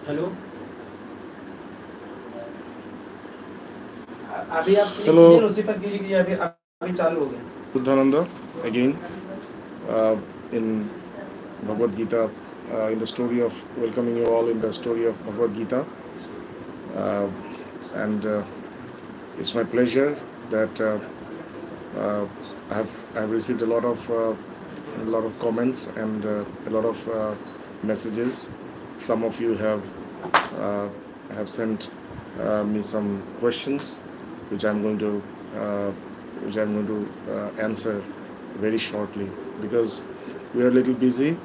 Hello. अभी आप click कीजिए Hello, ना, उसी पर क्लिक कीजिए। अभी अभी चालू हो गया। Probuddhananda again in Bhagavad Gita, in the story of welcoming you all in the story of Bhagavad Gita. Uh, and It's my pleasure that uh, I have received a lot of comments and a lot of messages. Some of you uh, have sent me some questions, which I'm going to uh, answer very shortly because we are a little busy.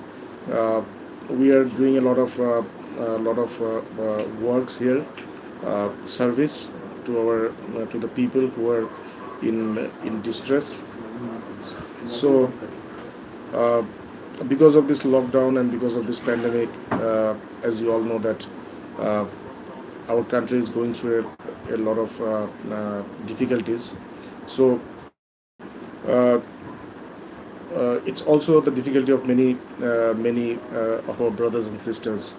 Uh, we are doing a lot of works here, service to our to the people who are in distress. So uh, because of this lockdown and because of this pandemic, as you all know that uh, our country is going through a lot of difficulties. So uh, it's also the difficulty of many of our brothers and sisters.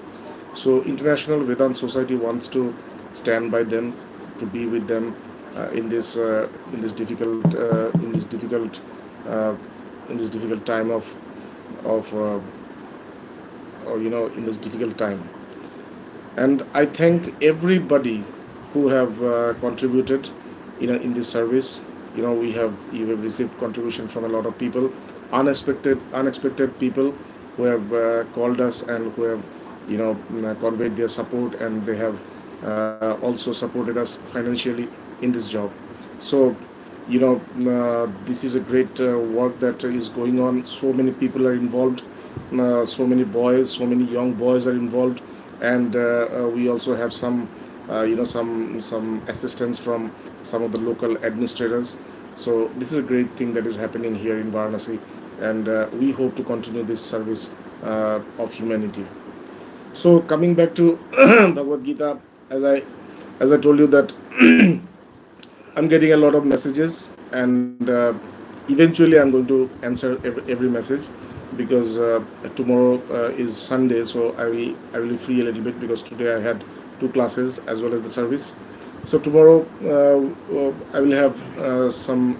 So International Vedanta Society wants to stand by them, to be with them in this uh, difficult time of or in this difficult time. And I thank everybody who have contributed in this service. You have received contribution from a lot of people, unexpected people who have called us and who have conveyed their support, and they have also supported us financially in this job. So this is a great work that is going on. So many people are involved, so many boys, so many young boys are involved, and we also have some assistance from some of the local administrators. So this is a great thing that is happening here in Varanasi, and we hope to continue this service of humanity. So coming back to Bhagavad Gita, as I as I told you that I'm getting a lot of messages, and eventually I'm going to answer every message because tomorrow is Sunday, so I will be free a little bit because today I had two classes as well as the service. So tomorrow I will have some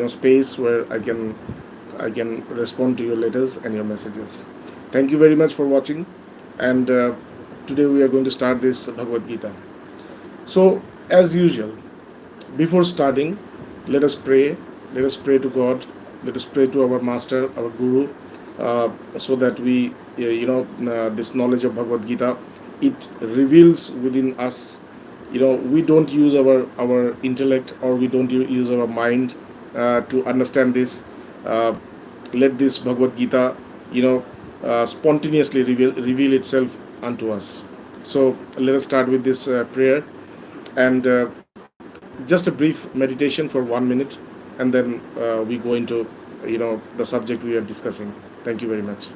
space where I can respond to your letters and your messages. Thank you very much for watching, and today we are going to start this Bhagavad Gita. So, as usual, before starting, let us pray. Let us pray to God. Let us pray to our Master, our Guru, so that this knowledge of Bhagavad Gita, it reveals within us. We don't use our intellect, or we don't use our mind to understand this. Uh, Let this Bhagavad Gita, spontaneously reveal itself unto us. So let us start with this prayer, and just a brief meditation for 1 minute, and then we go into the subject we are discussing. Thank you very much.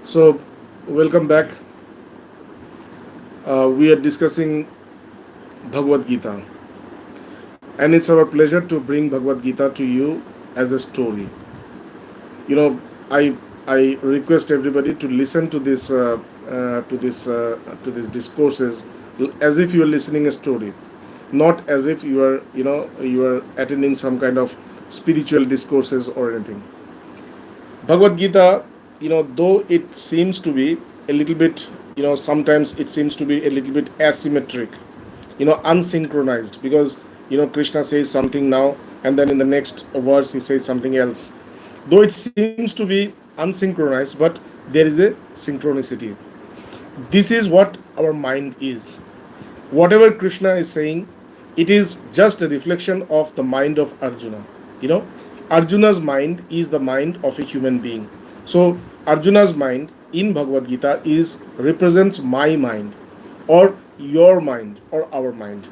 So welcome back. We are discussing Bhagavad Gita, and it's our pleasure to bring Bhagavad Gita to you as a story. you know i I request everybody to listen to this discourses as if you are listening a story, not as if you are, you are attending some kind of spiritual discourses or anything. Bhagavad Gita, though it seems to be a little bit, sometimes it seems to be a little bit asymmetric, unsynchronized, because Krishna says something now, and then in the next verse he says something else. Though it seems to be unsynchronized, but there is a synchronicity. This is what our mind is. Whatever Krishna is saying, it is just a reflection of the mind of Arjuna. You know, Arjuna's mind is the mind of a human being. So Arjuna's mind in Bhagavad Gita is represents my mind, or your mind, or our mind.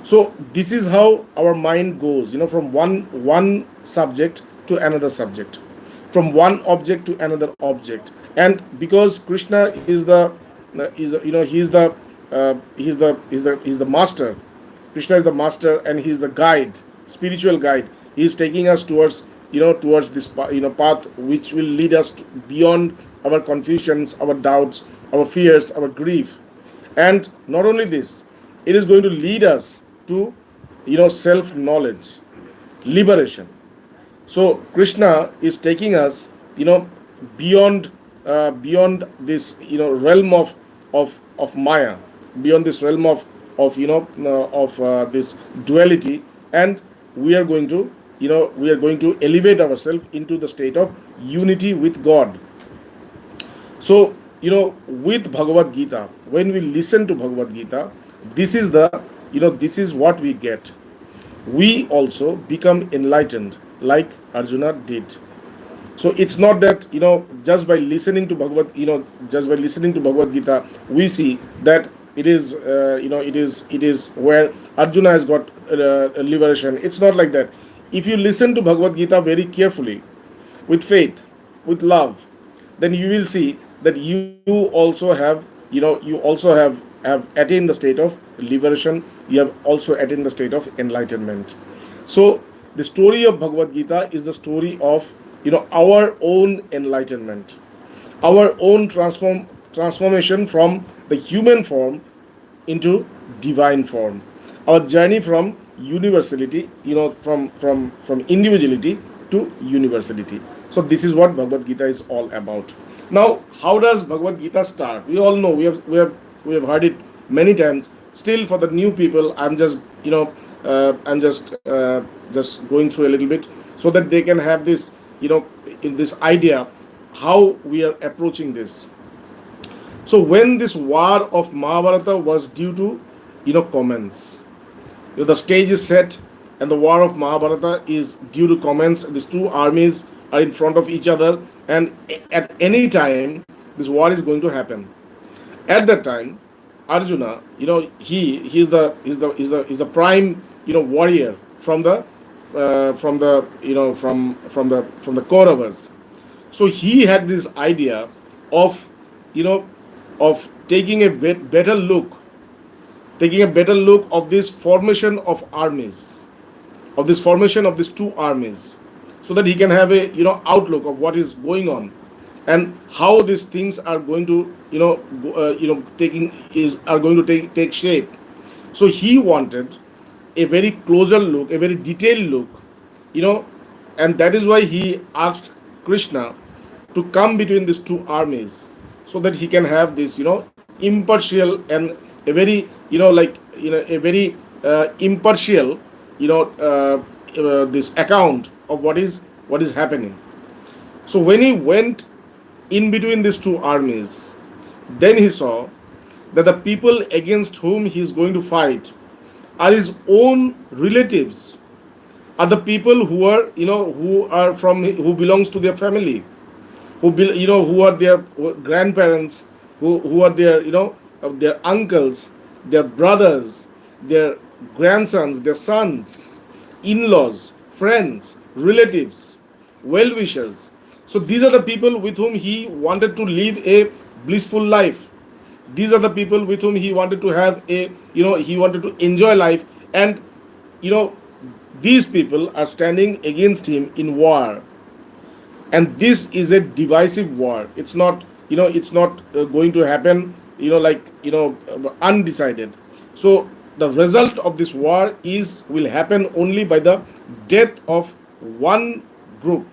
So this is how our mind goes, from one subject to another subject, from one object to another object. And because Krishna is the master. Krishna is the master, and he is the guide, spiritual guide. He is taking us towards this path which will lead us beyond our confusions, our doubts, our fears, our grief. And not only this, it is going to lead us to self knowledge, liberation. So Krishna is taking us beyond this realm of Maya, beyond this realm of this duality, and we are going to elevate ourselves into the state of unity with God. So with Bhagavad Gita, when we listen to Bhagavad Gita, this is this is what we get. We also become enlightened like Arjuna did. So it's not that just by listening to Bhagavad Gita we see that it is it is where Arjuna has got liberation. It's not like that. If you listen to Bhagavad Gita very carefully, with faith, with love, then you will see that you also have attained the state of liberation. You have also attained the state of enlightenment. So the story of Bhagavad Gita is the story of our own enlightenment, our own transformation from the human form into divine form, our journey from universality, from individuality to universality. So this is what Bhagavad Gita is all about. Now, how does Bhagavad Gita start? We all know, we have heard it many times. Still, for the new people, I'm just just going through a little bit so that they can have this in this idea how we are approaching this. So when this war of Mahabharata was due to commence, the stage is set, and the war of Mahabharata is due to commence. These two armies are in front of each other, and at any time this war is going to happen. At that time, Arjuna, he is the prime warrior from the Kauravas. So he had this idea of of taking a better look, of this formation of armies, of this formation of these two armies, so that he can have a outlook of what is going on and how these things are going to take shape. So he wanted a very closer look, a very detailed look, and that is why he asked Krishna to come between these two armies, so that he can have this impartial and a very a very impartial this account of what is happening. So when he went in between these two armies, then he saw that the people against whom he is going to fight are his own relatives, are the people who are who belongs to their family, who are their grandparents, who are their their uncles, their brothers, their grandsons, their sons, in-laws, friends, relatives, well-wishers. So these are the people with whom he wanted to live a blissful life. These are the people with whom he wanted to have he wanted to enjoy life. And these people are standing against him in war. And this is a divisive war. It's not going to happen undecided. So the result of this war is will happen only by the death of one group.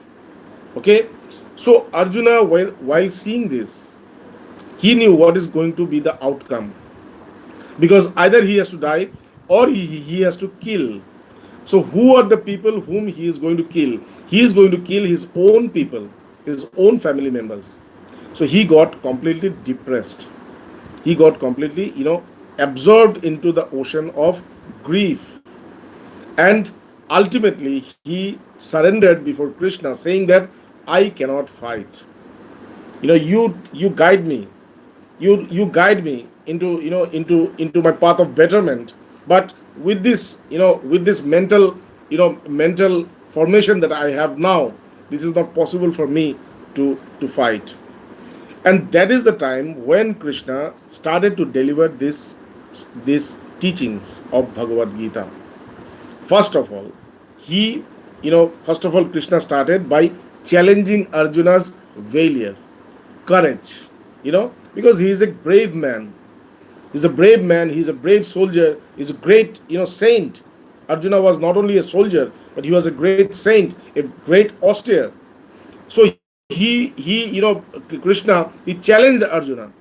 Okay, so Arjuna, while seeing this, he knew what is going to be the outcome, because either he has to die or he has to kill. So who are the people whom he is going to kill? He is going to kill his own people, his own family members. So he got completely depressed. He got completely, absorbed into the ocean of grief. And ultimately he surrendered before Krishna, saying that I cannot fight. You guide me, you guide me into into my path of betterment, but with this, with this mental formation that I have now, this is not possible for me to fight. And that is the time when Krishna started to deliver these teachings of Bhagavad Gita. First of all, Krishna started by challenging Arjuna's failure, courage, because he is a brave man. He's a brave man, he's a brave soldier, he's a great, saint. Arjuna was not only a soldier, but he was a great saint, a great austere. So Krishna, he challenged Arjuna.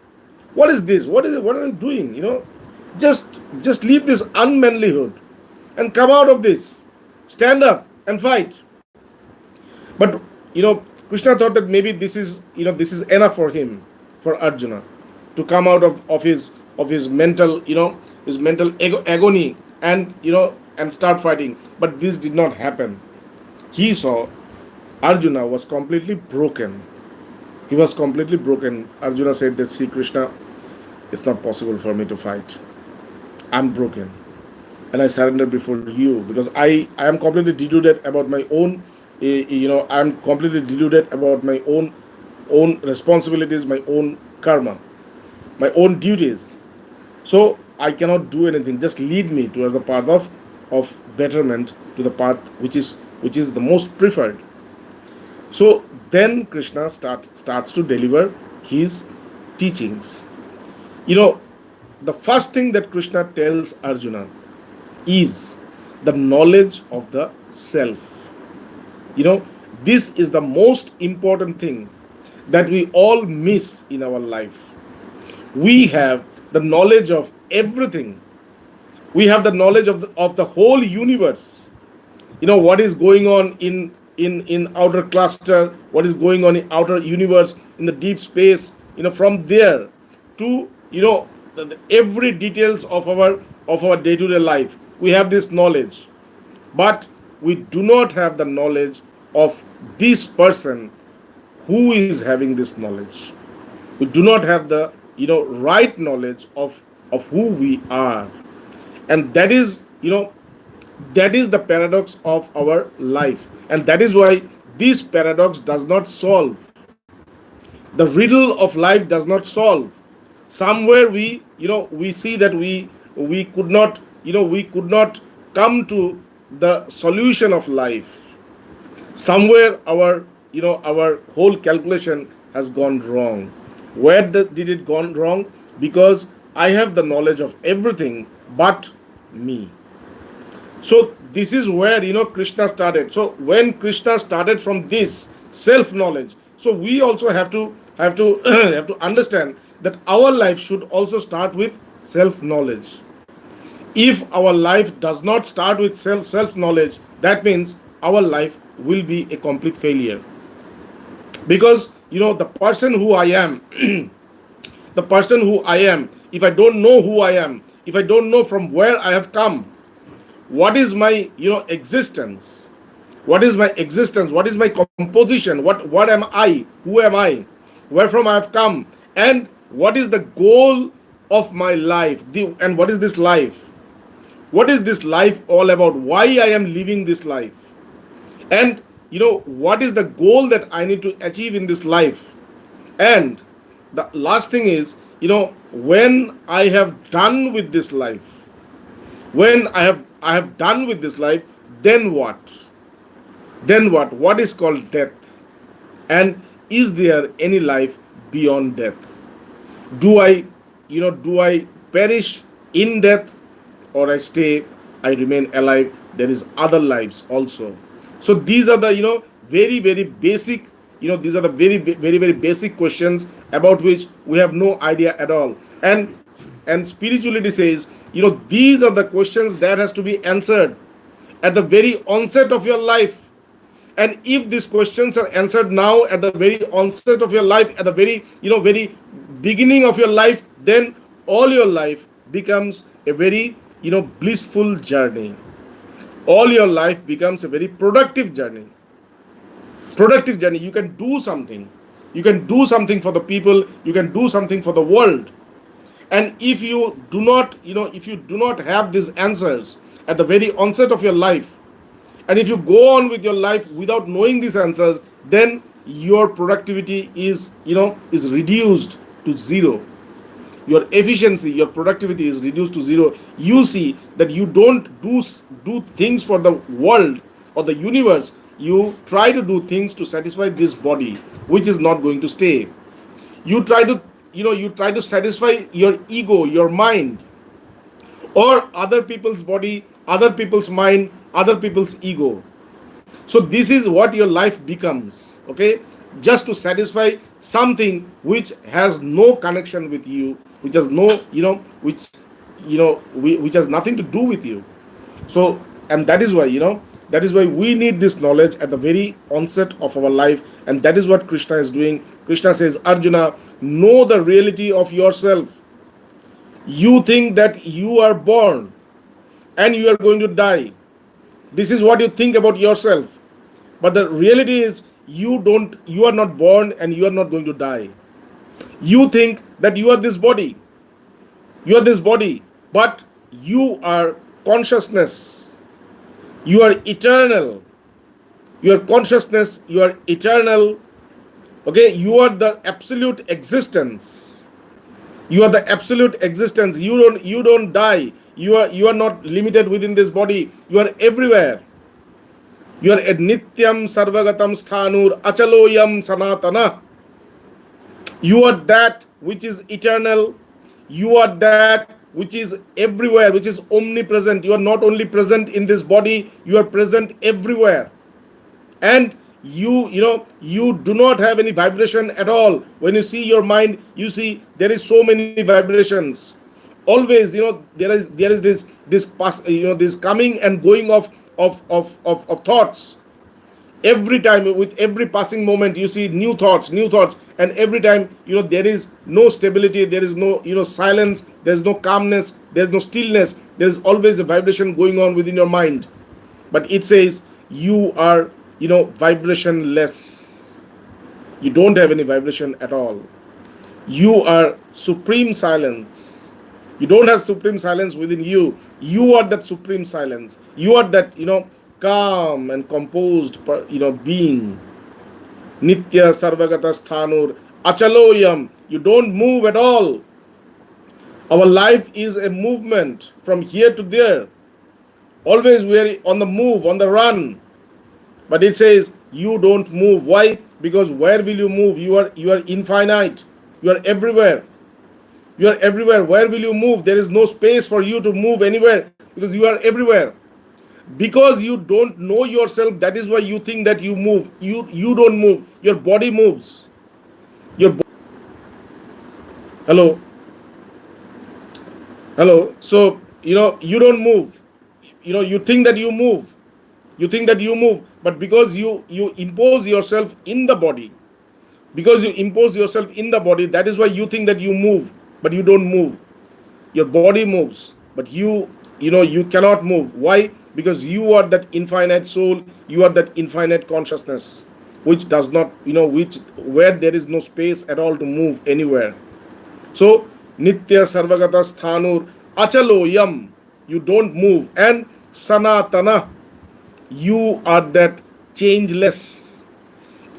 What is this? What are you doing? Just leave this unmanlyhood and come out of this. Stand up and fight. But Krishna thought that maybe this is enough for him, for Arjuna, to come out of his mental, his mental agony, and and start fighting. But this did not happen. He saw Arjuna was completely broken. He was completely broken. Arjuna said that, see Krishna, it's not possible for me to fight. I'm broken. And I surrender before you, because I am completely deluded about my own, I'm completely deluded about my own responsibilities, my own karma, my own duties. So I cannot do anything. Just lead me towards the path of betterment, to the path which is the most preferred. So then Krishna starts to deliver his teachings. The first thing that Krishna tells Arjuna is the knowledge of the self. This is the most important thing that we all miss in our life. We have the knowledge of everything. We have the knowledge of the whole universe. What is going on in outer cluster, what is going on in outer universe, in the deep space, from there to every details of our day-to-day life. We have this knowledge, but we do not have the knowledge of this person who is having this knowledge. We do not have the right knowledge of who we are. And that is the paradox of our life. And that is why this paradox does not solve. The riddle of life does not solve. Somewhere we see that we could not come to the solution of life. Somewhere our whole calculation has gone wrong. Where did it gone wrong? Because I have the knowledge of everything but me. So this is where Krishna started. So when Krishna started from this self knowledge, so we also have to have to understand that our life should also start with self knowledge. If our life does not start with self knowledge, that means our life will be a complete failure. Because the person who I am, the person who I am, if I don't know who I am, if I don't know from where I have come, what is my existence, what is my existence, what is my composition, what am I, who am I, where from I have come, and what is the goal of my life, and what is this life, what is this life all about, why I am living this life, and what is the goal that I need to achieve in this life. And the last thing is, when I have done with this life, when I have done with this life, then what? Then what? What is called death? And is there any life beyond death? Do I do I perish in death, or I stay, I remain alive? There is other lives also. So these are the very very basic, these are the very very very basic questions about which we have no idea at all. And spirituality says, these are the questions that has to be answered at the very onset of your life. And if these questions are answered now at the very onset of your life, at the very beginning of your life, then all your life becomes a very blissful journey. All your life becomes a very productive journey. You can do something, for the people, you can do something for the world. And if you do not have these answers at the very onset of your life, and if you go on with your life without knowing these answers, then your productivity is reduced to zero. Your efficiency, your productivity is reduced to zero. You see that you don't do things for the world or the universe. You try to do things to satisfy this body, which is not going to stay. You try to satisfy your ego, your mind, or other people's body, other people's mind, other people's ego. So this is what your life becomes, okay? Just to satisfy something which has no connection with you, which has no, which has nothing to do with you. So, and that is why we need this knowledge at the very onset of our life. And that is what Krishna is doing. Krishna says, Arjuna, know the reality of yourself. You think that you are born and you are going to die. This is what you think about yourself. But the reality is, you are not born and you are not going to die. You think that you are this body. You are this body, but you are consciousness. You are eternal. You are consciousness, you are eternal. Okay, you are the absolute existence. You are the absolute existence. You don't die. You are not limited within this body. You are everywhere. You are a nityam sarvagatam sthanur achaloyam sanatana. You are that which is eternal. You are that which is everywhere, which is omnipresent. You are not only present in this body, you are present everywhere. And you do not have any vibration at all. When you see your mind, you see there is so many vibrations. Always, there is this coming and going of thoughts. Every time, with every passing moment, you see new thoughts, and every time, there is no stability, there is no silence, there is no calmness, there is no stillness. There is always a vibration going on within your mind. But it says you are vibrationless. You don't have any vibration at all. You are supreme silence. You don't have supreme silence within you. You are that supreme silence. You are that calm and composed being. Nitya sarvagata sthanur achaloyam. You don't move at all. Our life is a movement from here to there. Always we are on the move, on the run. But it says you don't move. Why? Because where will you move? You are infinite. You are everywhere. You are everywhere. Where will you move? There is no space for you to move anywhere, because you are everywhere. Because you don't know yourself, that is why you think that you move. You don't move. Your body moves. Hello. So you don't move. You think that you move. But because you impose yourself in the body, that is why you think that you move, but you don't move. Your body moves, but you cannot move. Why? Because you are that infinite soul, you are that infinite consciousness, which does not, where there is no space at all to move anywhere. So, Nitya Sarvagata Sthanur Achaloyam, you don't move. And Sanatana, you are that changeless.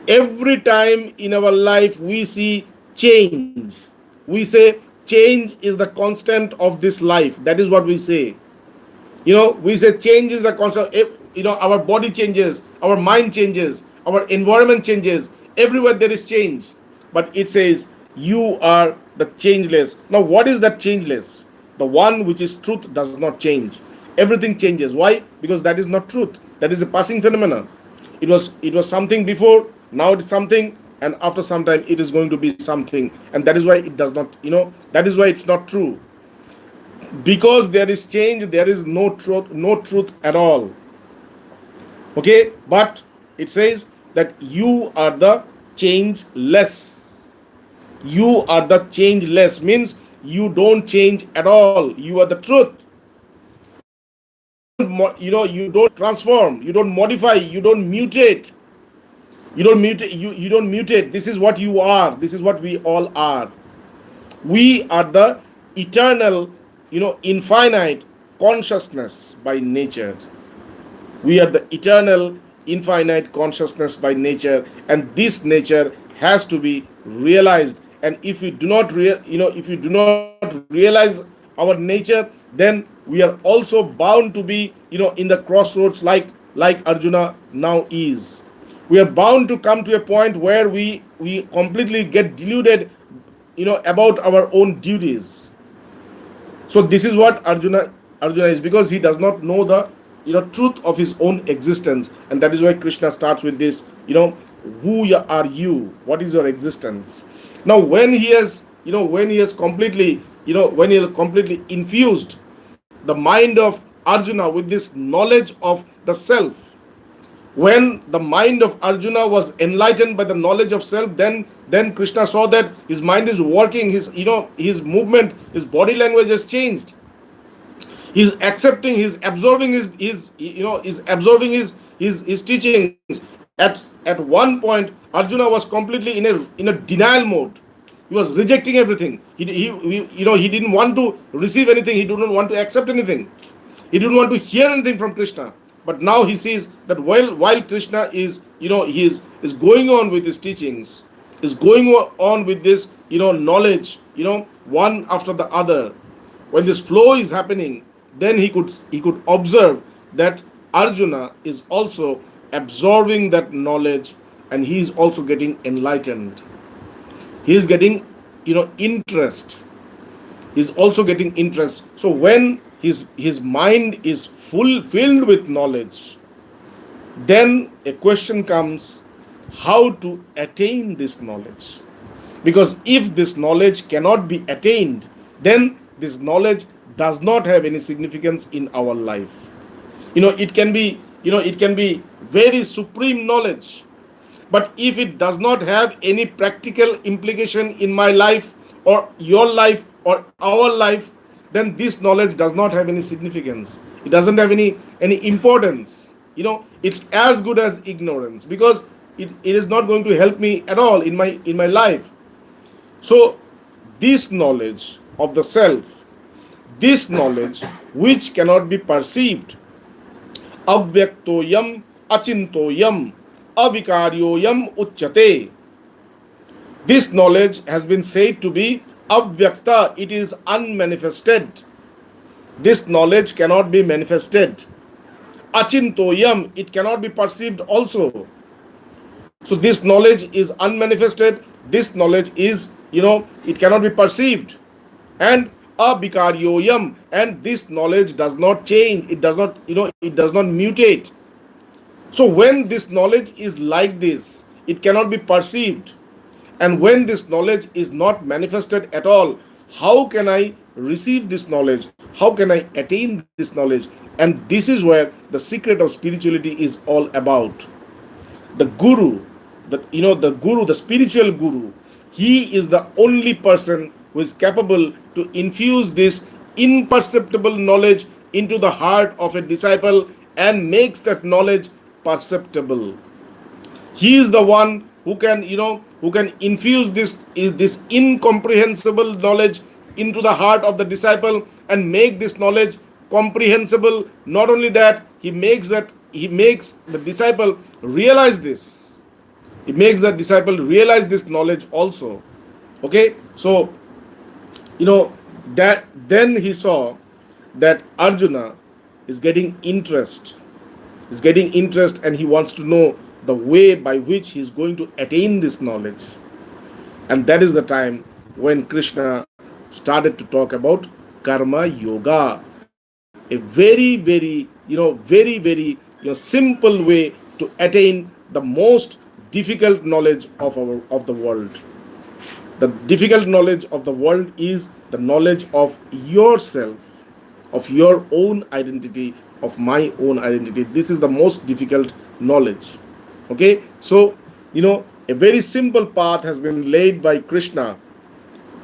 Every time in our life we see change. We say change is the constant of this life. That is what we say. We say change is the constant. Our body changes, our mind changes, our environment changes. Everywhere there is change. But it says You are the changeless. Now, what is that changeless? The one which is truth does not change. Everything changes. Why? Because that is not truth. That is a passing phenomenon. It was something before, now it is something, and after some time it is going to be something, and that is why it does not, that is why it's not true. Because there is change, there is no truth at all. Okay, but it says that you are the changeless. You are the changeless means you don't change at all. You are the truth. You don't transform, you don't modify, you don't mutate. You don't mutate. This is what you are. This is what we all are. We are the eternal, infinite consciousness by nature. We are the eternal, infinite consciousness by nature, and this nature has to be realized. And if we do not, if we do not realize our nature, then we are also bound to be, in the crossroads, like Arjuna now is. We are bound to come to a point where we completely get deluded, about our own duties. So this is what Arjuna is, because he does not know the truth of his own existence, and that is why Krishna starts with this. Who are you? What is your existence? Now, when he has completely infused the mind of Arjuna with this knowledge of the self, when the mind of Arjuna was enlightened by the knowledge of self, then Krishna saw that his mind is working, his movement, his body language has changed. He's accepting, he's absorbing his teachings. At one point, Arjuna was completely in a denial mode. He was rejecting everything. He didn't want to receive anything. He didn't want to accept anything. He didn't want to hear anything from Krishna. But now he sees that while Krishna is is going on with his teachings, is going on with this knowledge, one after the other. When this flow is happening, then he could observe that Arjuna is also absorbing that knowledge, and he is also getting enlightened. He is getting interest. He is also getting interest. So when his mind is filled with knowledge, then a question comes: how to attain this knowledge? Because if this knowledge cannot be attained, then this knowledge does not have any significance in our life. It can be very supreme knowledge, but if it does not have any practical implication in my life or your life or our life, then this knowledge does not have any significance. It doesn't have any importance. It's as good as ignorance, because it is not going to help me at all in my life. So this knowledge of the self, this knowledge which cannot be perceived, avyaktoyam achintoyam avikaryoyam uchyate, this knowledge has been said to be avyakta. It is unmanifested. This knowledge cannot be manifested. Achintoyam, it cannot be perceived also. So this knowledge is unmanifested. This knowledge is, it cannot be perceived. And abhikaryoyam, and this knowledge does not change. It does not, it does not mutate. So when this knowledge is like this, it cannot be perceived. And when this knowledge is not manifested at all, how can I receive this knowledge? How can I attain this knowledge? And this is where the secret of spirituality is all about. The guru, the spiritual guru, he is the only person who is capable to infuse this imperceptible knowledge into the heart of a disciple and makes that knowledge perceptible. He is the one who can infuse this incomprehensible knowledge into the heart of the disciple and make this knowledge comprehensible. Not only that, he makes the disciple realize this. He makes the disciple realize this knowledge also. Okay, so that then he saw that Arjuna is getting interest. He's getting interest, and he wants to know the way by which he's going to attain this knowledge. And that is the time when Krishna started to talk about karma yoga, a very simple way to attain the most difficult knowledge of the world. The difficult knowledge of the world is the knowledge of yourself, of your own identity, of my own identity. This is the most difficult knowledge. Okay, so a very simple path has been laid by Krishna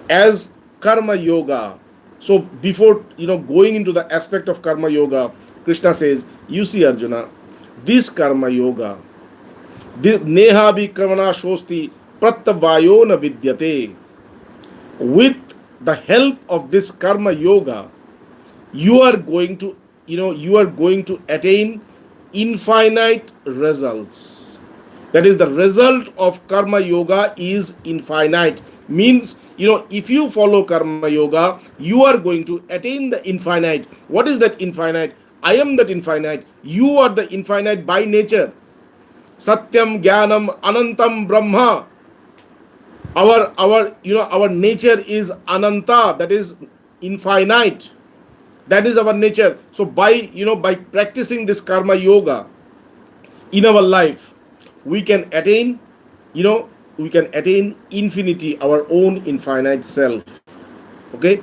as karma yoga. So before going into the aspect of karma yoga, Krishna says, you see Arjuna, this karma yoga, this neha bhi karmana shosti prattavayo na vidyate. With the help of this karma yoga, you are going to attain infinite results. That is, the result of karma yoga is infinite. Means, if you follow karma yoga, you are going to attain the infinite. What is that infinite? I am that infinite. You are the infinite by nature. Satyam Jnanam Anantam Brahma. Our nature is Ananta, that is infinite. That is our nature. So by practicing this karma yoga in our life, we can attain infinity, our own infinite self. Okay,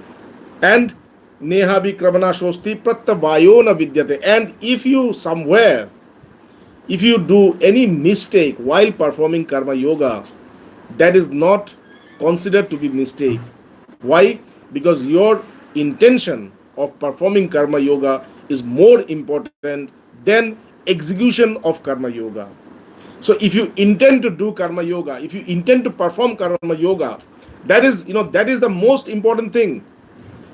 and neha bhi kramana shosti prattavayo na vidyate. And if you do any mistake while performing karma yoga, that is not considered to be mistake. Why? Because your intention of performing karma yoga is more important than execution of karma yoga. So if you intend to do karma yoga, if you intend to perform karma yoga, that is the most important thing.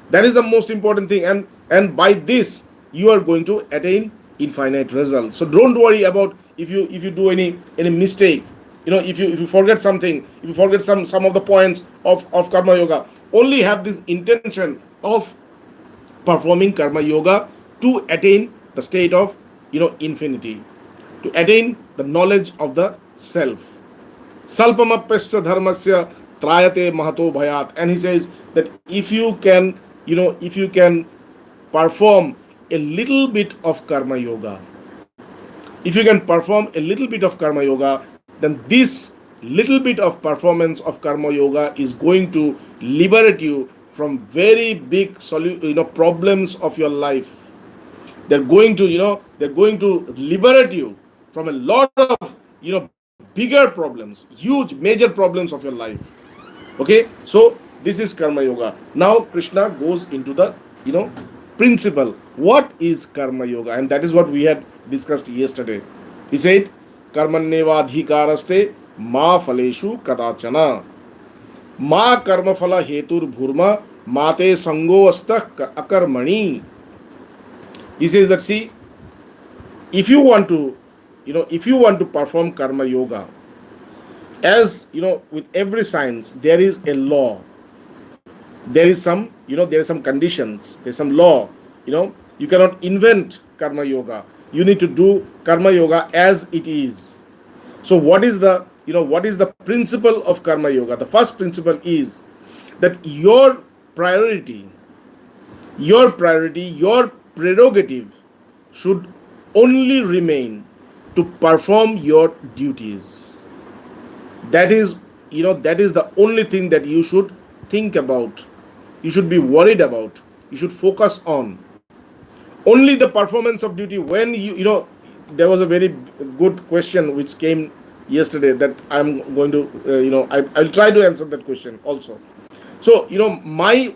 That is the most important thing, and by this you are going to attain infinite results. So don't worry about if you do any mistake. If you forget something, if you forget some of the points of karma yoga, only have this intention of performing karma yoga to attain the state of infinity, to attain the knowledge of the self. Salpamapyasya dharmasya trayate mahato bhayat. And he says that if you can perform a little bit of karma yoga, if you can perform a little bit of karma yoga, then this little bit of performance of karma yoga is going to liberate you from very big problems of your life. They're going to liberate you from a lot of bigger problems, huge major problems of your life. Okay, so this is karma yoga. Now Krishna goes into the principle. What is karma yoga? And that is what we had discussed yesterday. He said, karmannevadhikaraste ma phaleshu kadachana ma karma phala hetur bhurma mate sango asta akarmani. He says that, see, if you want to perform karma yoga, as with every science, there is a law, there is some conditions, there's some law. You cannot invent karma yoga. You need to do karma yoga as it is. So what is the principle of karma yoga? The first principle is that your priority, your prerogative should only remain to perform your duties. That is the only thing that you should think about, you should be worried about, you should focus on. Only the performance of duty. When there was a very good question which came yesterday that I'm going to I'll try to answer that question also. So my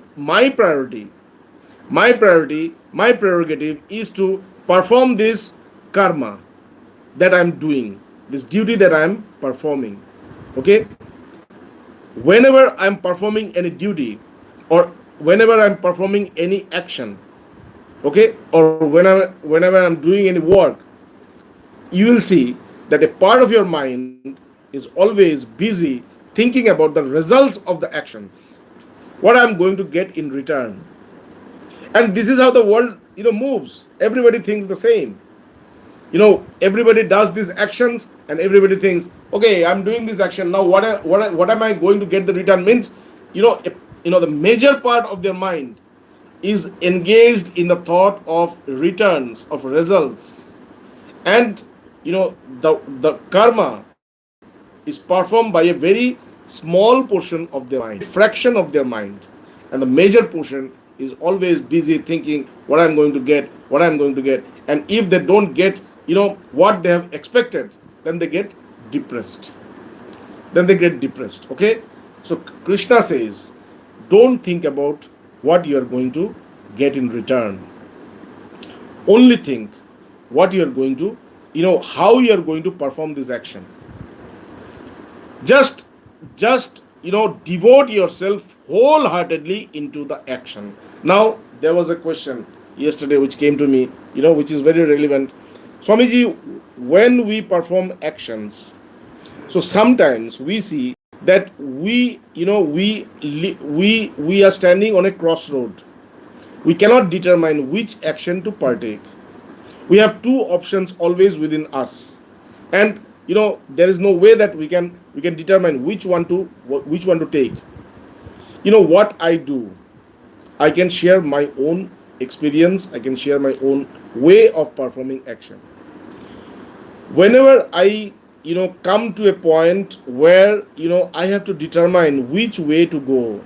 priority, my prerogative is to perform this karma that I'm doing, this duty that I'm performing. Okay, whenever I'm performing any duty, or whenever I'm performing any action, okay, or whenever I'm doing any work, you will see that a part of your mind is always busy thinking about the results of the actions, what I'm going to get in return. And this is how the world moves. Everybody thinks the same. Everybody does these actions and everybody thinks, okay, I'm doing this action now. What am I going to get the return? Means, the major part of their mind is engaged in the thought of returns, of results, and the karma is performed by a very small portion of their mind, fraction of their mind, and the major portion is always busy thinking what I'm going to get, what I'm going to get, and if they don't get what they have expected, then they get depressed. Okay, so Krishna says, don't think about what you are going to get in return. Only think what you are going to, how you are going to perform this action. Just devote yourself wholeheartedly into the action. Now there was a question yesterday which came to me, which is very relevant. Swamiji, when we perform actions, so sometimes we see that we are standing on a crossroad. We cannot determine which action to partake. We have two options always within us, and there is no way that we can determine which one to take. What I do, I can share my own experience, I can share my own way of performing action. Whenever I come to a point where I have to determine which way to go,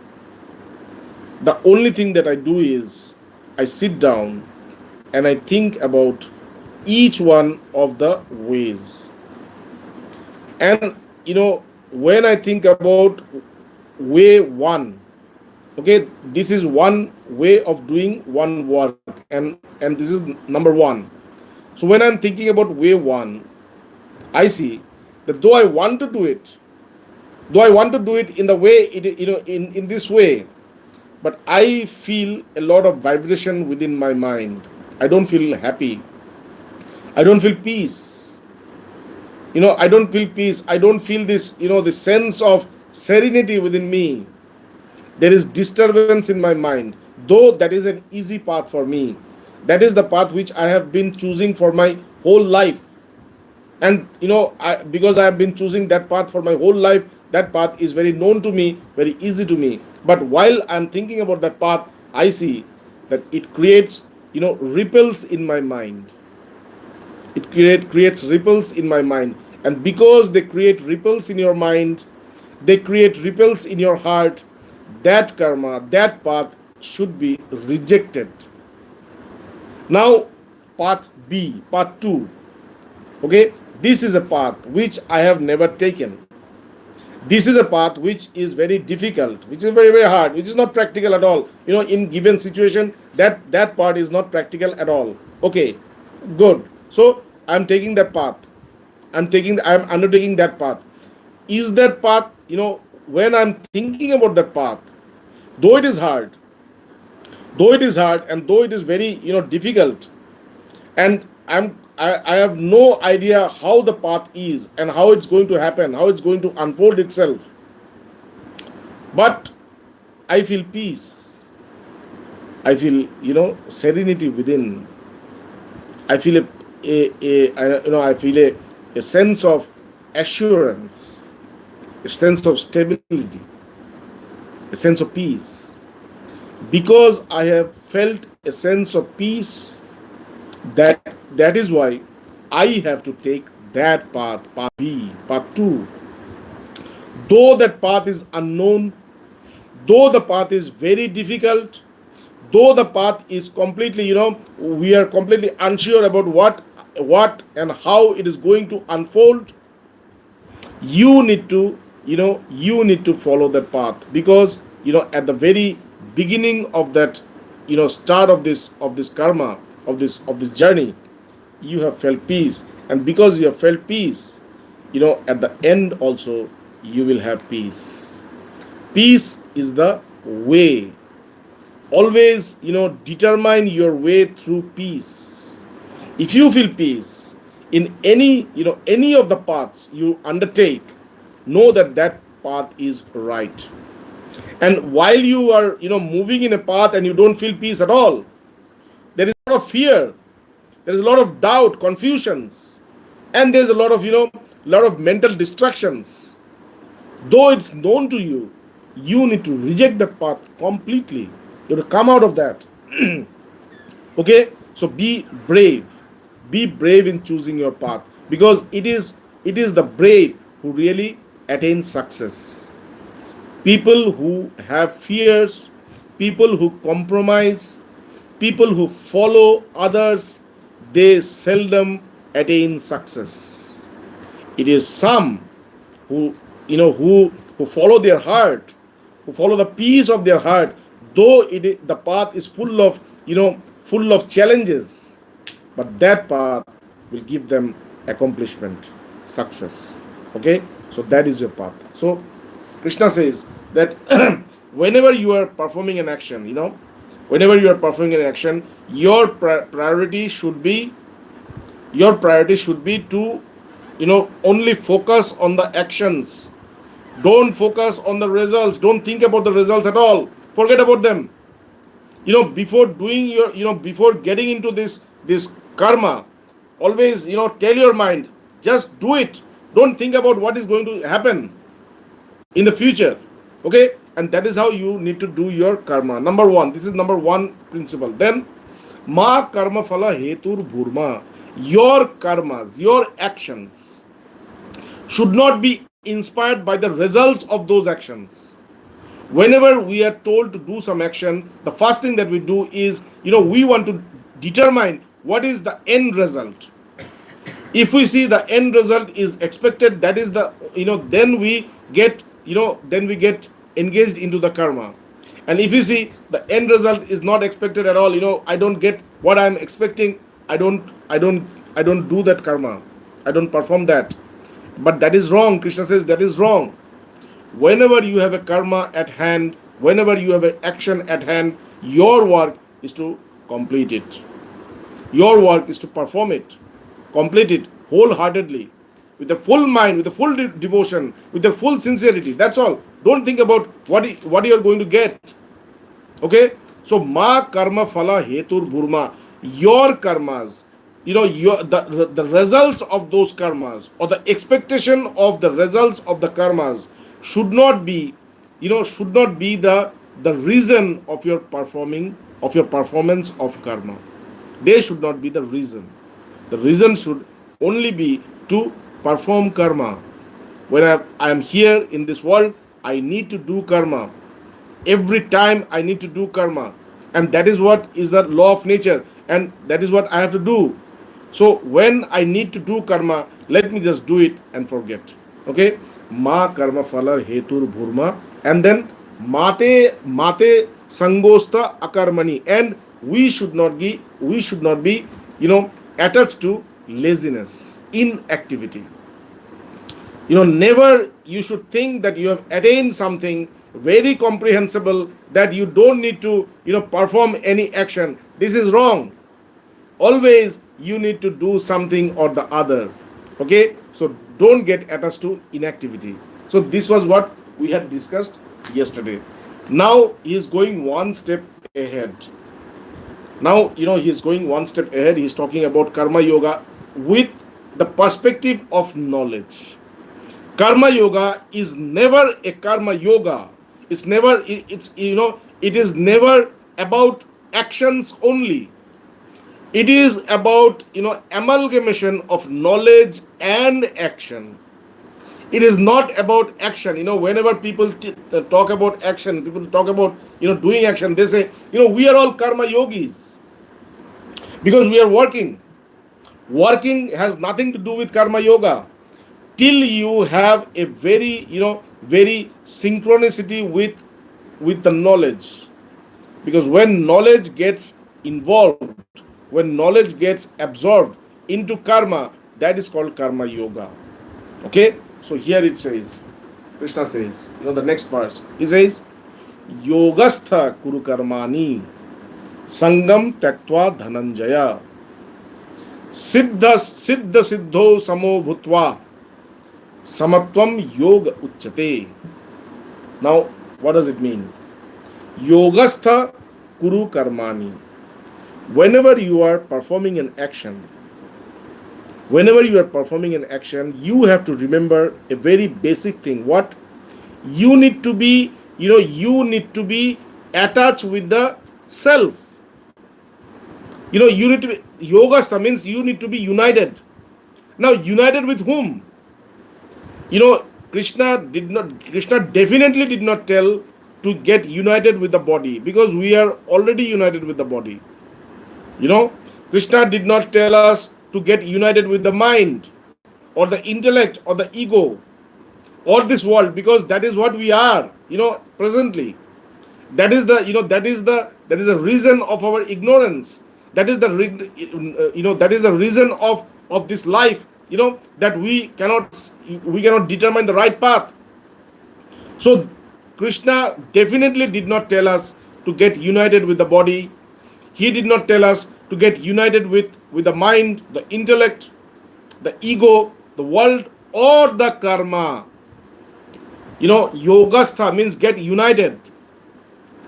the only thing that I do is I sit down and I think about each one of the ways. And when I think about way one, okay, this is one way of doing one work, and this is number one. So when I'm thinking about way one, I see that though I want to do it in the way in this way, but I feel a lot of vibration within my mind. I don't feel happy. I don't feel peace. I don't feel peace. I don't feel this, the sense of serenity within me. There is disturbance in my mind. Though that is an easy path for me. That is the path which I have been choosing for my whole life. And because I have been choosing that path for my whole life, that path is very known to me, very easy to me. But while I'm thinking about that path, I see that it creates ripples in my mind. It creates ripples in my mind, and because they create ripples in your mind, they create ripples in your heart. That karma, that path should be rejected. Now path B, path 2, okay, this is a path which I have never taken. This is a path which is very difficult, which is very, very hard, which is not practical at all. In given situation, that part is not practical at all. Okay, good. So I'm taking that path. I'm undertaking that path. Is that path, when I'm thinking about that path, though it is hard, and though it is very, difficult, and I have no idea how the path is and how it's going to happen, how it's going to unfold itself. But I feel peace. I feel, serenity within. I feel I feel a sense of assurance, a sense of stability, a sense of peace. Because I have felt a sense of peace, that is why I have to take that path, path B, path 2. Though that path is unknown, though the path is very difficult, though the path is completely, we are completely unsure about what and how it is going to unfold, you need to follow that path. Because at the very beginning of that start of this karma, of this journey, you have felt peace, and because you have felt peace, at the end also you will have peace. Peace is the way. Always determine your way through peace. If you feel peace in any of the paths you undertake, know that path is right. And while you are moving in a path and you don't feel peace at all, there is a lot of fear, there is a lot of doubt, confusions, and there's a lot of lot of mental distractions. Though it's known to you, you need to reject the path completely. You have to come out of that. Okay, so be brave. Be brave in choosing your path, because it is the brave who really attain success. People who have fears, people who compromise, people who follow others, they seldom attain success. It is some who who follow their heart, who follow the peace of their heart, though the path is full of challenges, but that path will give them accomplishment, success. Okay, so that is your path. So Krishna says that whenever you are performing an action, whenever you are performing an action, your priority should be to only focus on the actions. Don't focus on the results. Don't think about the results at all. Forget about them. Before doing before getting into this karma, always tell your mind, just do it. Don't think about what is going to happen in the future. Okay, and that is how you need to do your karma. Number one, this is number one principle. Then ma karma phala hetur bhurma. Your karmas, your actions should not be inspired by the results of those actions. Whenever we are told to do some action, the first thing that we do is we want to determine what is the end result. If we see the end result is expected, that is the then we get engaged into the karma. And if you see the end result is not expected at all, I don't get what I'm expecting, I don't do that karma, I don't perform that. But that is wrong. Krishna says that is wrong. Whenever you have a karma at hand, whenever you have an action at hand, your work is to complete it. Your work is to perform it, complete it wholeheartedly, with a full mind, with a full devotion, with a full sincerity. That's all. Don't think about what you are going to get. Okay? So ma karma phala hetur bhurma. Your karmas, the results of those karmas, or the expectation of the results of the karmas should not be the reason of your performance of karma. They should not be the reason. The reason should only be to perform karma. When I am here in this world, I need to do karma. Every time I need to do karma, and that is what is the law of nature, and that is what I have to do. So when I need to do karma, let me just do it and forget. Okay? Ma karma phala hetur bhurma. And then mate sangosta akarmani. And we should not be attached to laziness, inactivity. Never you should think that you have attained something very comprehensible, that you don't need to perform any action. This is wrong. Always you need to do something or the other. Okay, so don't get attached to inactivity. So this was what we had discussed yesterday. Now he is going one step ahead. Now he is going one step ahead. He is talking about karma yoga with the perspective of knowledge. Karma yoga is never a karma yoga. It is never about actions only. It is about amalgamation of knowledge and action. It is not about action. Whenever people talk about action, people talk about doing action, they say we are all karma yogis because we are working. Working has nothing to do with karma yoga till you have a very synchronicity with the knowledge. Because when knowledge gets involved, when knowledge gets absorbed into karma, that is called karma yoga. Okay, so here it says, Krishna says, the next verse, he says, yogastha kuru karmani sangam tyaktva dhananjaya siddha siddho samo bhutva samatvam yoga uchyate. Now what does it mean? Yogastha kuru karmani. Whenever you are performing an action, Whenever you are performing an action, you have to remember a very basic thing. What? You need to be, you need to be attached with the self. You need to be, yogastha means you need to be united. Now, united with whom? Krishna definitely did not tell to get united with the body, because we are already united with the body. Krishna did not tell us to get united with the mind or the intellect or the ego or this world, because that is what we are, presently. That is the reason of our ignorance. That is the reason of this life, that we cannot determine the right path. So Krishna definitely did not tell us to get united with the body. He did not tell us to get united with the mind, the intellect, the ego, the world, or the karma. Yogastha means get united,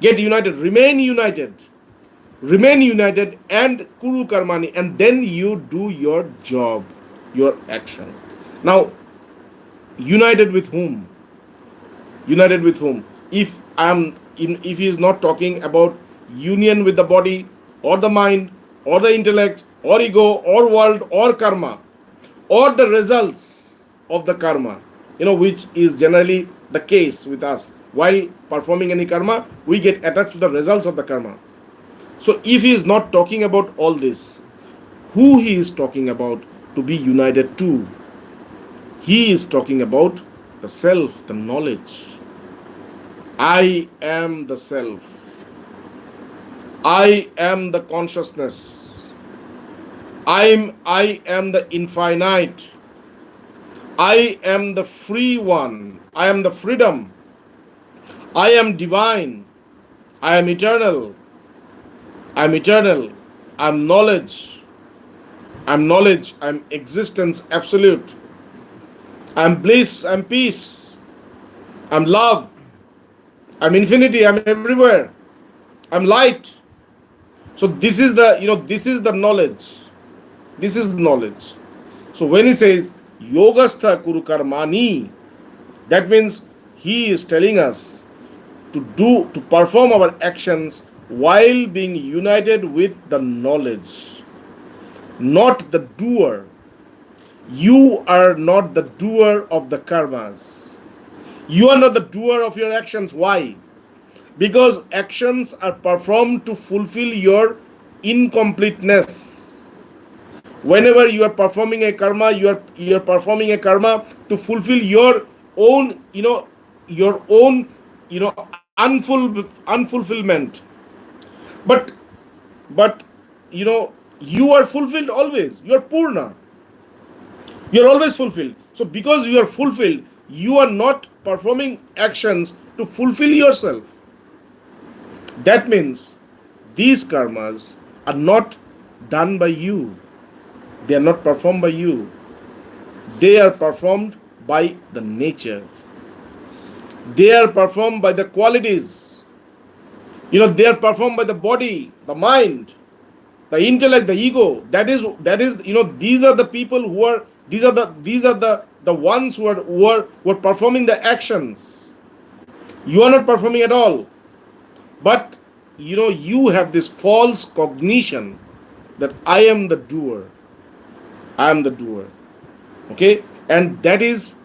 remain united, and kuru karmani, and then you do your job, your action. Now, united with whom? If he is not talking about union with the body or the mind or the intellect or ego or world or karma or the results of the karma, which is generally the case with us. While performing any karma, we get attached to the results of the karma. So if he is not talking about all this, who he is talking about to be united to? He is talking about the self, the knowledge. I am the self. I am the consciousness. I am the infinite. I am the free one. I am the freedom. I am divine. I am eternal. I am eternal. I am knowledge. I am knowledge. I am existence absolute. I am bliss. I am peace. I am love. I am infinity. I am everywhere. I am light. So this is the knowledge. This is the knowledge. So when he says yogastha kuru karmani, that means he is telling us to perform our actions while being united with the knowledge, not the doer. You are not the doer of the karmas. You are not the doer of your actions. Why? Because actions are performed to fulfill your incompleteness. Whenever you are performing a karma, you are performing a karma to fulfill your own unfulfillment. But you are fulfilled always. You are purna. You are always fulfilled. So because you are fulfilled, you are not performing actions to fulfill yourself. That means these karmas are not done by you. They are not performed by you. They are performed by the nature. They are performed by the qualities. They are performed by the body, the mind, the intellect, the ego. That is these are the people who are these are the ones who are performing the actions. You are not performing at all. But you have this false cognition that I am the doer. I am the doer. Okay? And that is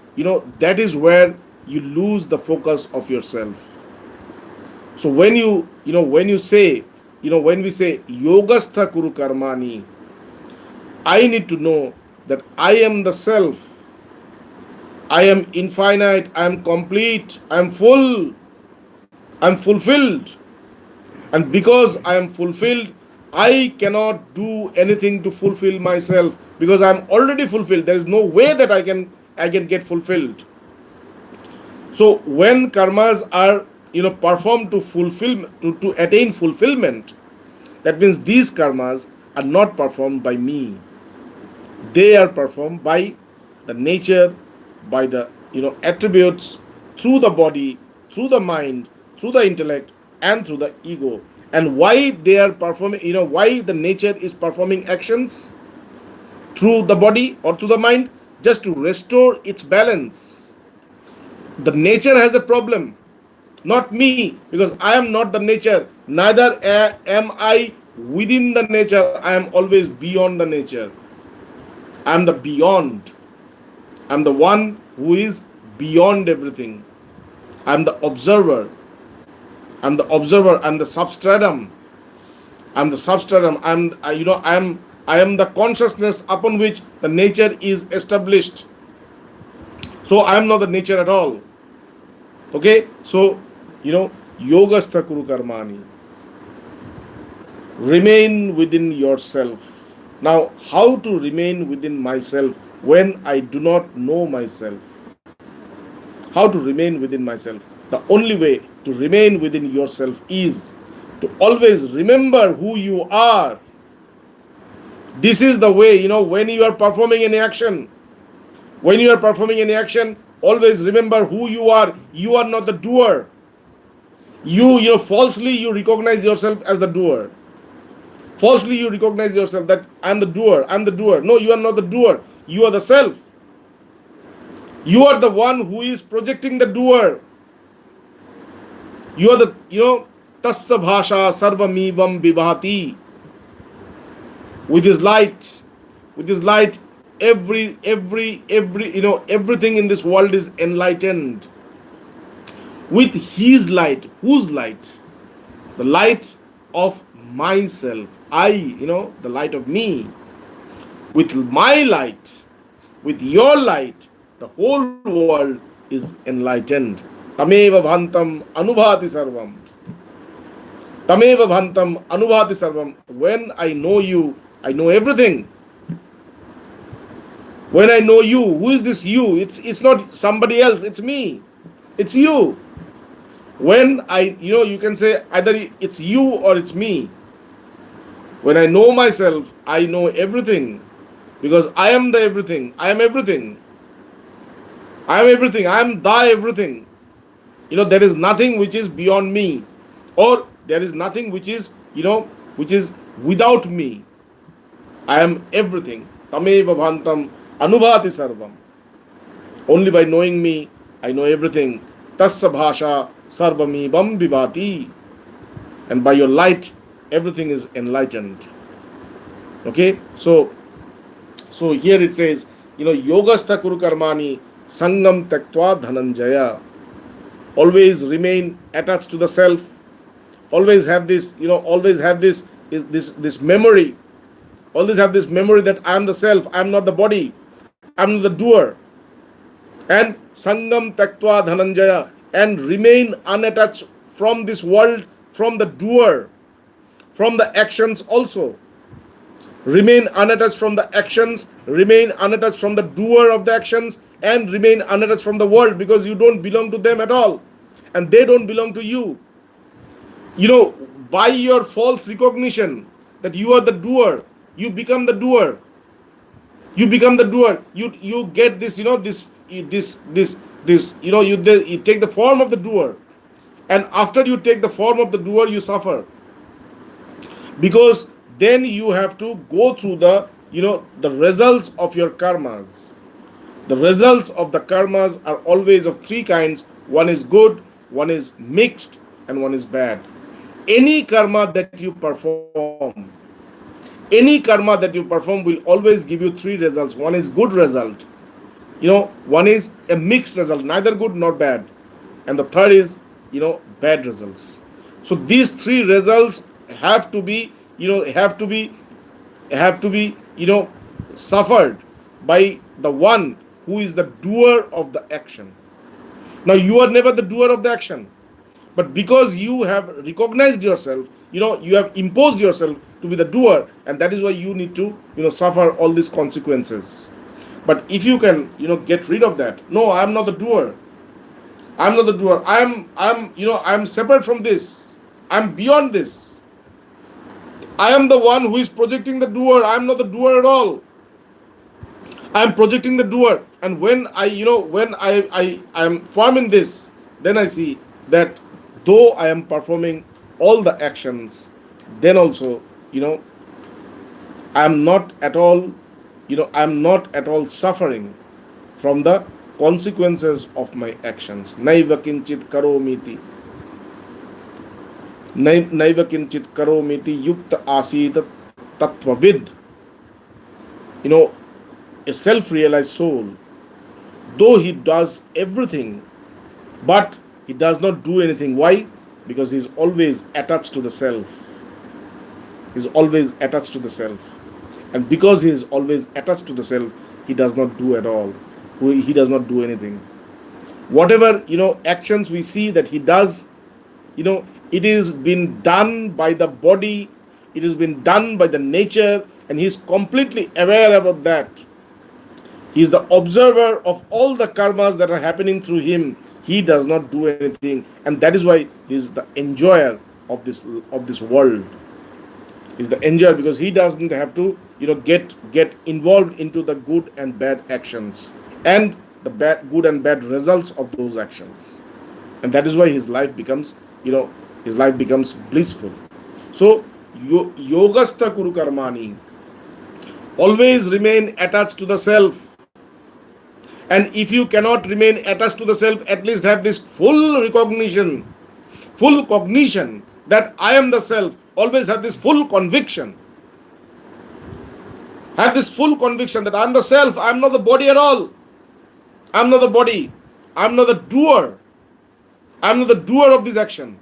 where you lose the focus of yourself. So when we say yogastha kuru karmani, I need to know that I am the self. I am infinite, I am complete, I am full, I am fulfilled. And because I am fulfilled, I cannot do anything to fulfill myself, because I am already fulfilled. There is no way that I can get fulfilled. So when karmas are performed to fulfill, to attain fulfillment, that means these karmas are not performed by me. They are performed by the nature, by the attributes, through the body, through the mind, through the intellect, and through the ego. And why they are performing, why the nature is performing actions? through the body or through the mind, just to restore its balance. The nature has a problem, not me, because I am not the nature. Neither am I within the nature. I am always beyond the nature. I am the beyond. I am the one who is beyond everything. I am the observer. I am the observer. I am the substratum. I am the substratum. I am the consciousness upon which the nature is established. So I am not the nature at all. Okay, so yogastha kuru karmani. Remain within yourself. Now, how to remain within myself when I do not know myself? How to remain within myself? The only way to remain within yourself is to always remember who you are. This is the way, when you are performing any action, always remember who you are. You are not the doer. Falsely you recognize yourself as the doer. Falsely you recognize yourself that I'm the doer. No, you are not the doer. You are the self. You are the one who is projecting the doer. You are the, tasya bhasha sarvamivam vibhati. With his light, everything in this world is enlightened. With his light. Whose light? The light of myself. The light of me. With my light, with your light, the whole world is enlightened. Tameva bhantam anubhati sarvam. Tameva bhantam anubhati sarvam. When I know you, I know everything. When I know you, who is this you? It's not somebody else, it's me. It's you. When you can say either it's you or it's me. When I know myself, I know everything. Because I am the everything. I am everything. I am everything. I am the everything. There is nothing which is beyond me. Or there is nothing which is without me. I am everything. Tameva bhantam anubhati sarvam. Only by knowing me, I know everything. Tasya bhasha sarvamivam vibhati. And by your light, everything is enlightened. Okay, so here it says, yogastha kuru karmani sangam taktva dhananjaya. Always remain attached to the self. Always have this, this memory. Always have this memory that I am the self, I am not the body, I am not the doer. And sangam taktva dhananjaya, and remain unattached from this world, from the doer, from the actions also. Remain unattached from the actions, remain unattached from the doer of the actions, and remain unattached from the world, because you don't belong to them at all, and they don't belong to you. By your false recognition that you are the doer, you become the doer. You become the doer. You get this, you take the form of the doer, and after you take the form of the doer, you suffer, because then you have to go through the results of your karmas. The results of the karmas are always of three kinds. One is good, one is mixed, and one is bad. Any karma that you perform will always give you three results. One is good result, one is a mixed result, neither good nor bad, and the third is bad results. So these three results have to be suffered by the one who is the doer of the action. Now you are never the doer of the action, but because you have recognized yourself, you have imposed yourself to be the doer, and that is why you need to suffer all these consequences. But if you can get rid of that, no, I am not the doer. I am not the doer. I am separate from this. I am beyond this. I am the one who is projecting the doer. I am not the doer at all. I am projecting the doer, and when I am firm in this, then I see that though I am performing all the actions, then also I am not at all I'm not at all suffering from the consequences of my actions. Naiva kinchit karomiti. Naiva kinchit karomiti yukta asit tattvavid. You know, a self-realized soul, though he does everything, but he does not do anything. Why? Because he's always attached to the self. He's always attached to the self. And because he is always attached to the self, he does not do at all. He does not do anything. Whatever, actions we see that he does, it is been done by the body, it has been done by the nature, and he is completely aware about that. He is the observer of all the karmas that are happening through him. He does not do anything, and that is why he is the enjoyer of this world. Is the enjoyer because he doesn't have to get involved into the good and bad actions and the good and bad results of those actions, and that is why his life becomes blissful. So yogastha kuru karmani, always remain attached to the self. And if you cannot remain attached to the self, at least have this full recognition, full cognition that I am the self. Always have this full conviction. Have this full conviction that I am the self. I am not the body at all. I am not the body. I am not the doer. I am not the doer of this action.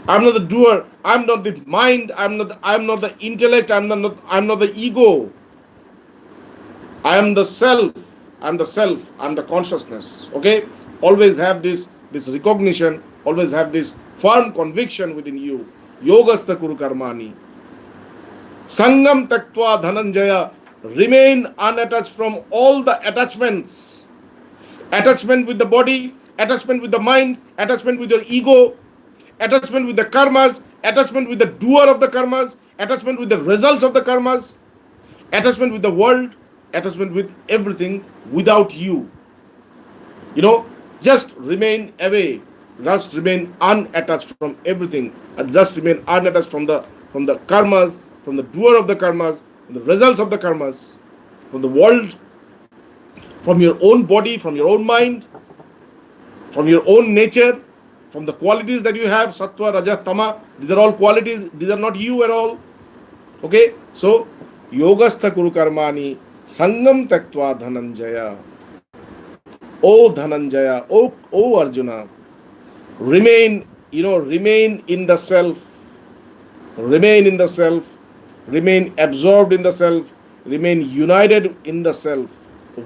I am not the doer. I am not the mind. I am not the intellect. I am not the ego. I am the self. I am the self. I am the consciousness. Okay? Always have this recognition. Always have this firm conviction within you. Yogastha kuru karmani. Sangam taktva dhananjaya. Remain unattached from all the attachments. Attachment with the body, attachment with the mind, attachment with your ego, attachment with the karmas, attachment with the doer of the karmas, attachment with the results of the karmas, attachment with the world, attachment with everything without you. Just remain away. Just remain unattached from everything, and just remain unattached from the karmas, from the doer of the karmas, from the results of the karmas, from the world, from your own body, from your own mind, from your own nature, from the qualities that you have, sattva, raja, tama. These are all qualities. These are not you at all. Okay? So, yogastha kuru karmani, sangam taktva dhananjaya. O Dhananjaya, O Arjuna, remain in the self. Remain in the self. Remain absorbed in the self. Remain united in the self,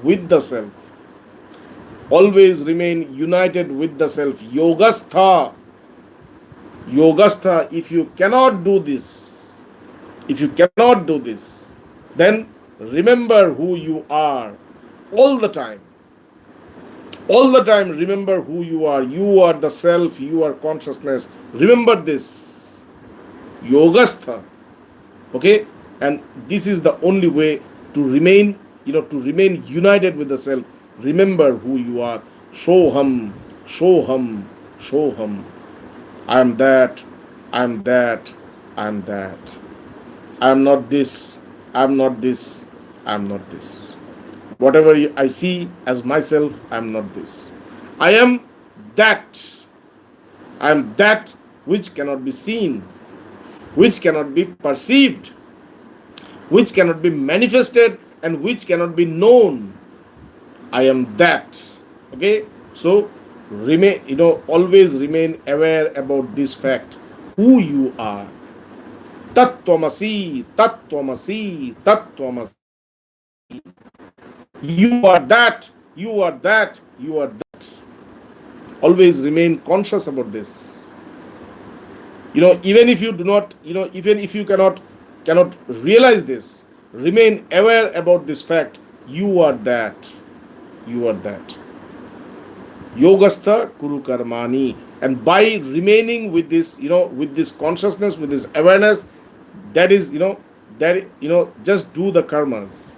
with the self. Always remain united with the self. Yogastha. Yogastha, if you cannot do this, then remember who you are all the time. All the time, remember who you are. You are the self, you are consciousness. Remember this. Yogastha. Okay? And this is the only way to remain, united with the self. Remember who you are. Shoham, Shoham, Shoham. I am that, I am that, I am that. I am not this, I am not this, I am not this. Whatever I see as myself, I am not this. I am that. I am that which cannot be seen, which cannot be perceived, which cannot be manifested, and which cannot be known. I am that. Okay? So, always remain aware about this fact. Who you are. Tattvamasi, Tattvamasi, Tattvamasi. You are that, you are that, you are that. Always remain conscious about this. Even if you do not, even if you cannot realize this, remain aware about this fact. You are that. You are that. Yogastha kuru karmani. And by remaining with this, with this consciousness, with this awareness, that is, just do the karmas.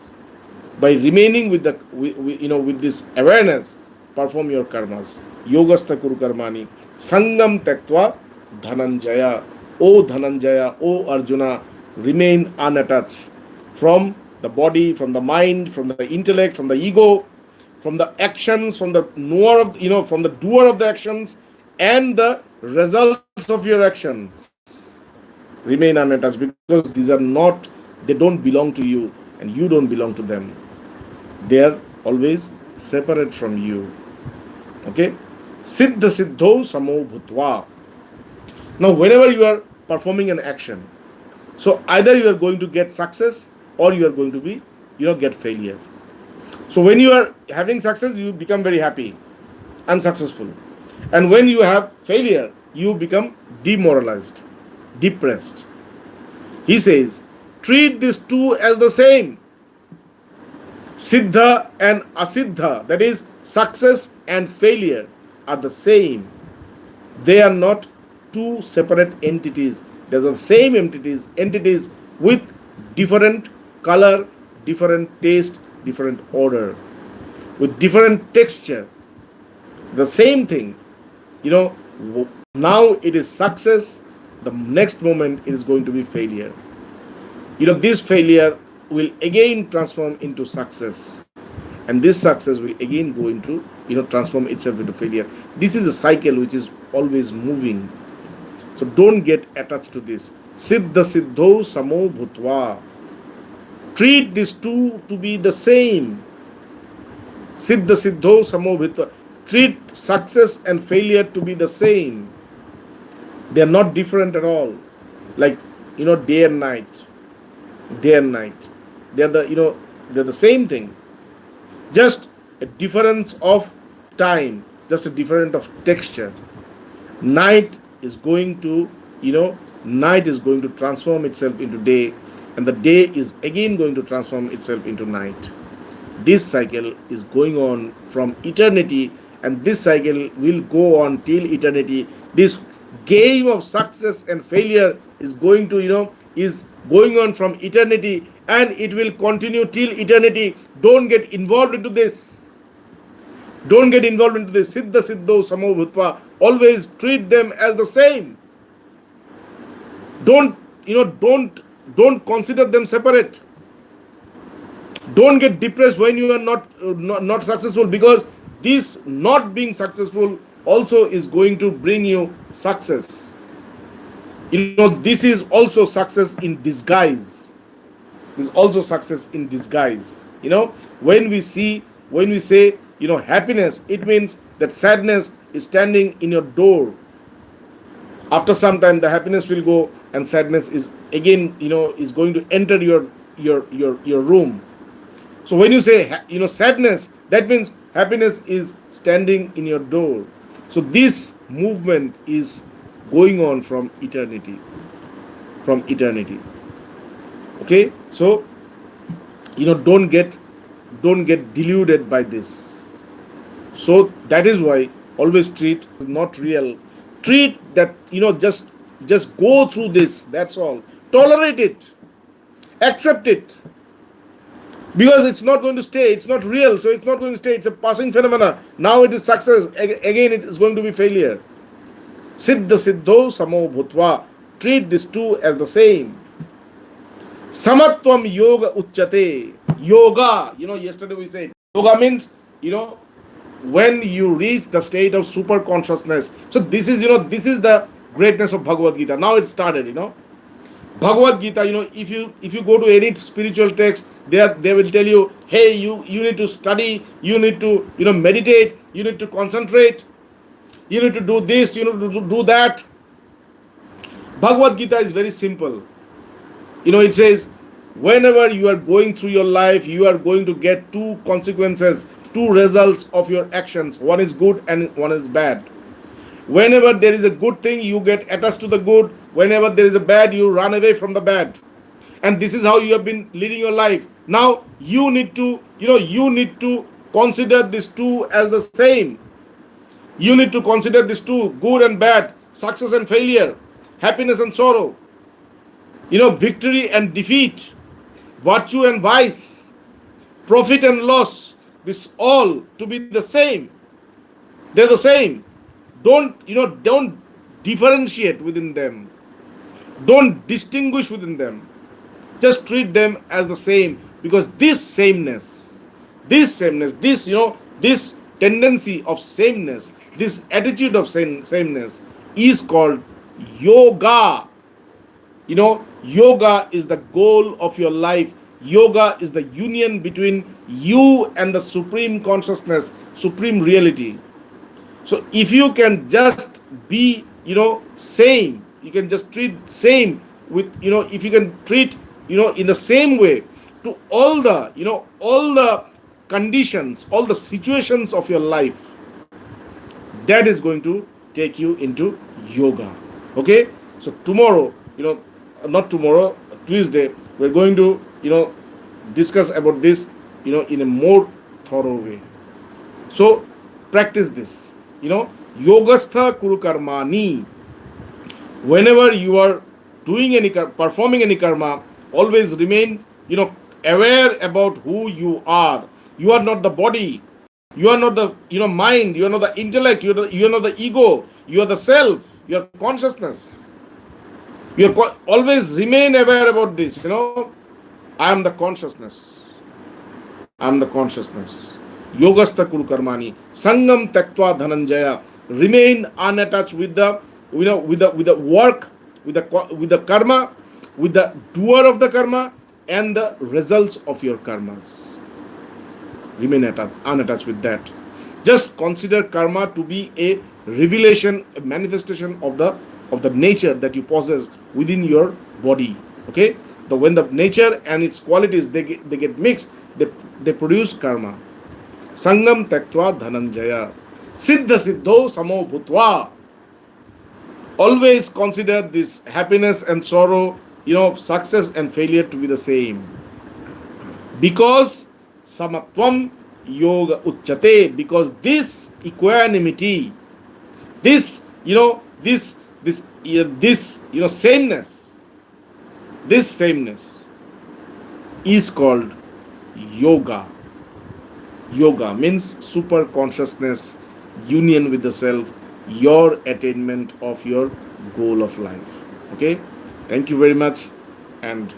By remaining with this awareness, perform your karmas. Yogastha kuru karmani. Sangam taktva dhananjaya. O Dhananjaya, O Arjuna, remain unattached from the body, from the mind, from the intellect, from the ego, from the actions, from the knower of, from the doer of the actions, and the results of your actions remain unattached, because these are not, they don't belong to you, and you don't belong to them. They are always separate from you. Okay? Siddha siddho samo bhutva. Now, whenever you are performing an action, so either you are going to get success or you are going to be, get failure. So when you are having success, you become very happy and successful. And when you have failure, you become demoralized, depressed. He says, treat these two as the same. Siddha and asiddha, that is, success and failure, are the same. They are not two separate entities. They are the same entities with different color, different taste, different order, with different texture. The same thing. Now it is success, the next moment it is going to be failure. This failure will again transform into success, and this success will again go into, transform itself into failure. This is a cycle which is always moving. So don't get attached to this. Siddha siddho samo bhutva. Treat these two to be the same. Siddha siddho samo bhutva. Treat success and failure to be the same. They are not different at all. Like, day and night. Day and night. They are they're the same thing. Just a difference of time, just a difference of texture. Night is going to transform itself into day, and the day is again going to transform itself into night. This cycle is going on from eternity, and this cycle will go on till eternity. This game of success and failure is going on from eternity, and it will continue till eternity. Don't get involved into this. Don't get involved into this. Siddha siddho samo bhutva. Always treat them as the same. Don't consider them separate. Don't get depressed when you are not successful, because this not being successful also is going to bring you success. This is also success in disguise. This is also success in disguise. When we say happiness, it means that sadness is standing in your door. After some time, the happiness will go, and sadness is again, is going to enter your room. So when you say, sadness, that means happiness is standing in your door. So this movement is going on from eternity. From eternity. Okay? So, don't get deluded by this. So that is why always treat is not real. Treat that, just go through this. That's all. Tolerate it. Accept it. Because it's not going to stay. It's not real. So it's not going to stay. It's a passing phenomena. Now it is success. Again it is going to be failure. Siddha siddho samo bhutva. Treat these two as the same. Samatvam yoga uchyate. Yoga. Yesterday we said yoga means, when you reach the state of super consciousness. So this is the greatness of Bhagavad Gita. Now it started, Bhagavad Gita, if you go to any spiritual text, they will tell you, hey, you need to study, you need to meditate, you need to concentrate, you need to do this, you need to do that. Bhagavad Gita is very simple. It says, whenever you are going through your life, you are going to get two consequences, two results of your actions. One is good and one is bad. Whenever there is a good thing, you get attached to the good. Whenever there is a bad, you run away from the bad. And this is how you have been leading your life. Now you need to consider these two as the same. You need to consider these two, good and bad, success and failure, happiness and sorrow, victory and defeat, virtue and vice, profit and loss. This all to be the same. They're the same. Don't differentiate within them. Don't distinguish within them. Just treat them as the same. Because this this tendency of sameness, this attitude of sameness is called yoga. Yoga is the goal of your life. Yoga is the union between you and the supreme consciousness, supreme reality. So if you can just be same, you can just treat same with if you can treat in the same way to all the conditions, all the situations of your life, that is going to take you into yoga. Okay, so tomorrow, not tomorrow, Tuesday, we're going to discuss about this in a more thorough way. So practice this. Yogastha kuru karmani. Whenever you are doing performing any karma, always remain aware about who you are. You are not the body. You are not the mind. You are not the intellect. You are not the ego. You are the self. You are consciousness. Always remain aware about this. I am the consciousness. I am the consciousness. Yogastha kuru karmani. Sangam taktva dhananjaya. Remain unattached with the with the work, with the karma, with the doer of the karma, and the results of your karmas. Remain unattached with that. Just consider karma to be a revelation, a manifestation of the nature that you possess within your body. Okay, when the nature and its qualities they get mixed, they produce karma. Sangam taktva dhananjaya. Siddha siddho samo bhutva. Always consider this happiness and sorrow, success and failure to be the same. Because samatvam yoga uchyate, because this equanimity, this sameness, this sameness is called yoga. Yoga means super consciousness, union with the self, your attainment of your goal of life. Okay, thank you very much, and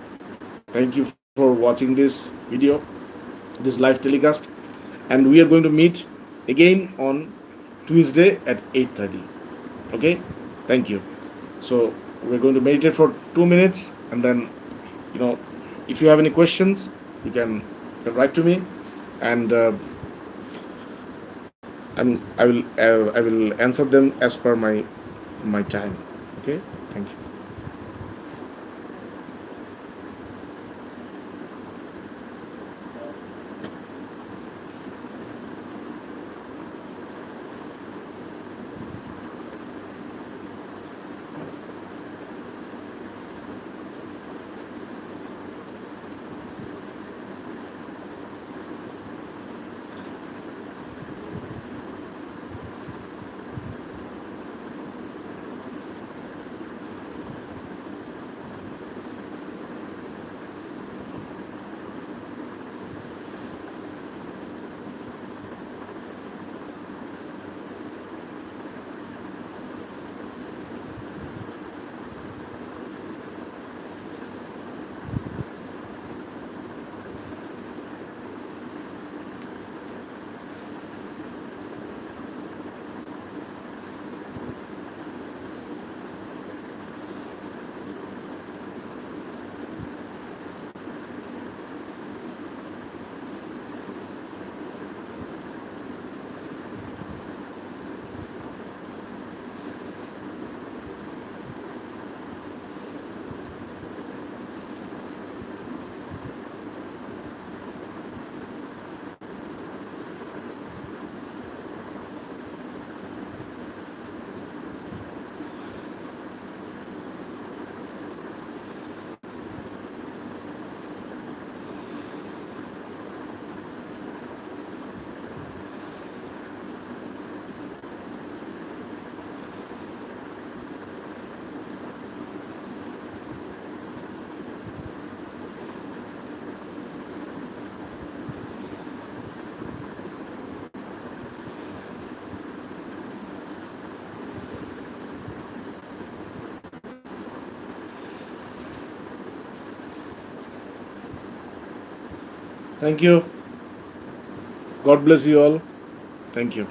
thank you for watching this video, this live telecast, and we are going to meet again on Tuesday at 8:30. Okay, thank you. So we're going to meditate for 2 minutes, and then if you have any questions, you can write to me, and I will answer them as per my time. Okay, thank you. Thank you. God bless you all. Thank you.